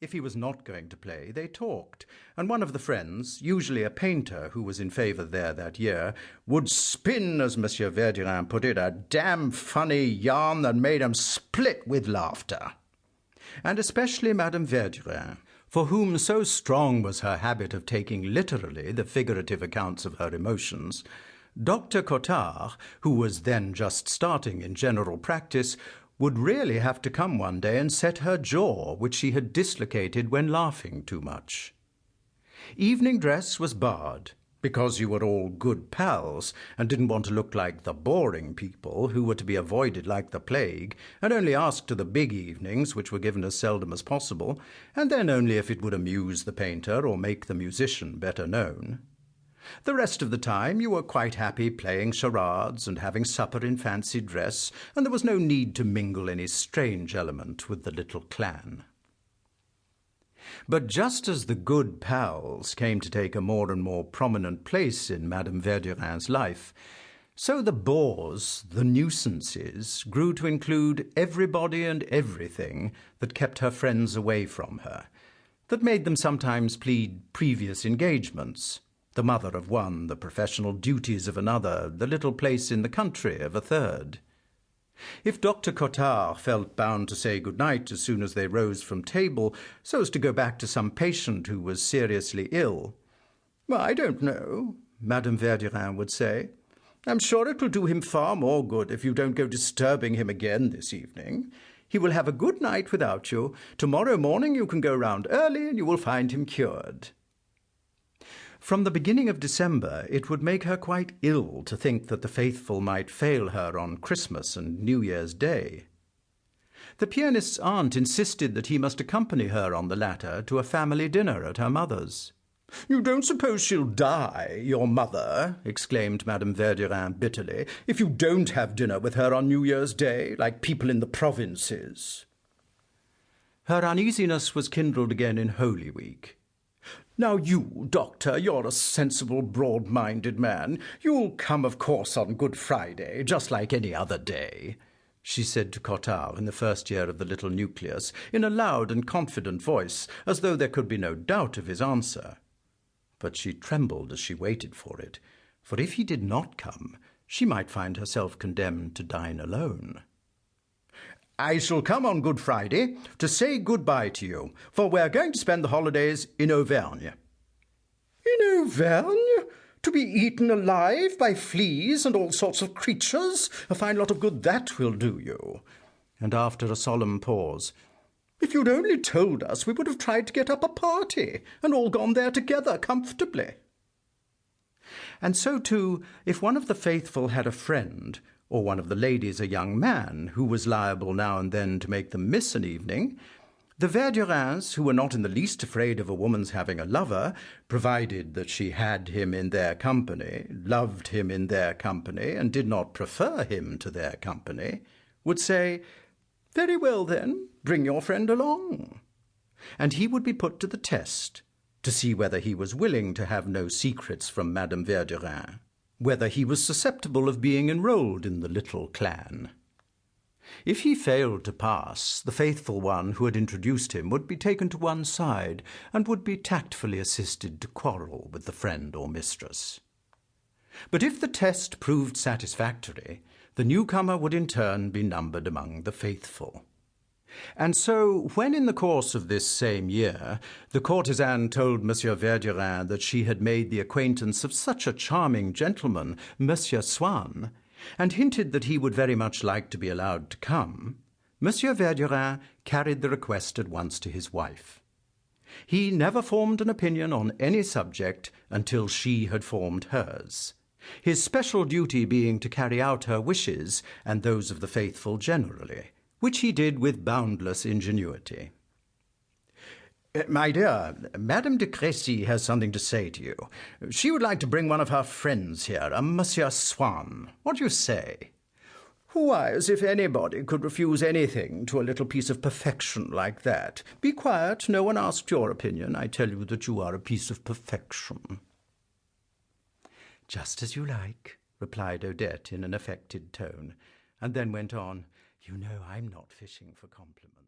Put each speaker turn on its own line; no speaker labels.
If he was not going to play, they talked, and one of the friends, usually a painter who was in favour there that year, would spin, as Monsieur Verdurin put it, a damn funny yarn that made him split with laughter. And especially Madame Verdurin, for whom so strong was her habit of taking literally the figurative accounts of her emotions, Dr. Cottard, who was then just starting in general practice, would really have to come one day and set her jaw, which she had dislocated when laughing too much. Evening dress was barred, because you were all good pals and didn't want to look like the boring people who were to be avoided like the plague, and only asked to the big evenings, which were given as seldom as possible, and then only if it would amuse the painter or make the musician better known. The rest of the time you were quite happy playing charades and having supper in fancy dress, and there was no need to mingle any strange element with the little clan. But just as the good pals came to take a more and more prominent place in Madame Verdurin's life, so the bores, the nuisances, grew to include everybody and everything that kept her friends away from her, that made them sometimes plead previous engagements, the mother of one, the professional duties of another, the little place in the country of a third. If Dr. Cottard felt bound to say good-night as soon as they rose from table, so as to go back to some patient who was seriously ill, "Well, I don't know," Madame Verdurin would say. "I'm sure it will do him far more good if you don't go disturbing him again this evening. He will have a good night without you. Tomorrow morning you can go round early and you will find him cured." From the beginning of December, it would make her quite ill to think that the faithful might fail her on Christmas and New Year's Day. The pianist's aunt insisted that he must accompany her on the latter to a family dinner at her mother's. "You don't suppose she'll die, your mother," exclaimed Madame Verdurin bitterly, "if you don't have dinner with her on New Year's Day, like people in the provinces?" Her uneasiness was kindled again in Holy Week. "Now you, Doctor, you're a sensible, broad-minded man. You'll come, of course, on Good Friday, just like any other day," she said to Cottard in the first year of the little nucleus, in a loud and confident voice, as though there could be no doubt of his answer. But she trembled as she waited for it, for if he did not come, she might find herself condemned to dine alone. "I shall come on Good Friday to say good-bye to you, for we're going to spend the holidays in Auvergne." "In Auvergne? To be eaten alive by fleas and all sorts of creatures? A fine lot of good that will do you." And after a solemn pause, "If you'd only told us, we would have tried to get up a party and all gone there together comfortably." And so, too, if one of the faithful had a friend, or one of the ladies a young man, who was liable now and then to make them miss an evening, the Verdurins, who were not in the least afraid of a woman's having a lover, provided that she had him in their company, loved him in their company, and did not prefer him to their company, would say, "Very well, then, bring your friend along." And he would be put to the test, to see whether he was willing to have no secrets from Madame Verdurin, whether he was susceptible of being enrolled in the little clan. If he failed to pass, the faithful one who had introduced him would be taken to one side and would be tactfully assisted to quarrel with the friend or mistress. But if the test proved satisfactory, the newcomer would in turn be numbered among the faithful. And so, when in the course of this same year the courtesan told Monsieur Verdurin that she had made the acquaintance of such a charming gentleman, Monsieur Swann, and hinted that he would very much like to be allowed to come, Monsieur Verdurin carried the request at once to his wife. He never formed an opinion on any subject until she had formed hers, his special duty being to carry out her wishes and those of the faithful generally, which he did with boundless ingenuity. "My dear, Madame de Crécy has something to say to you. She would like to bring one of her friends here, a Monsieur Swann. What do you say?" "Why, as if anybody could refuse anything to a little piece of perfection like that. Be quiet, no one asked your opinion. I tell you that you are a piece of perfection." "Just as you like," replied Odette in an affected tone, and then went on, "You know I'm not fishing for compliments."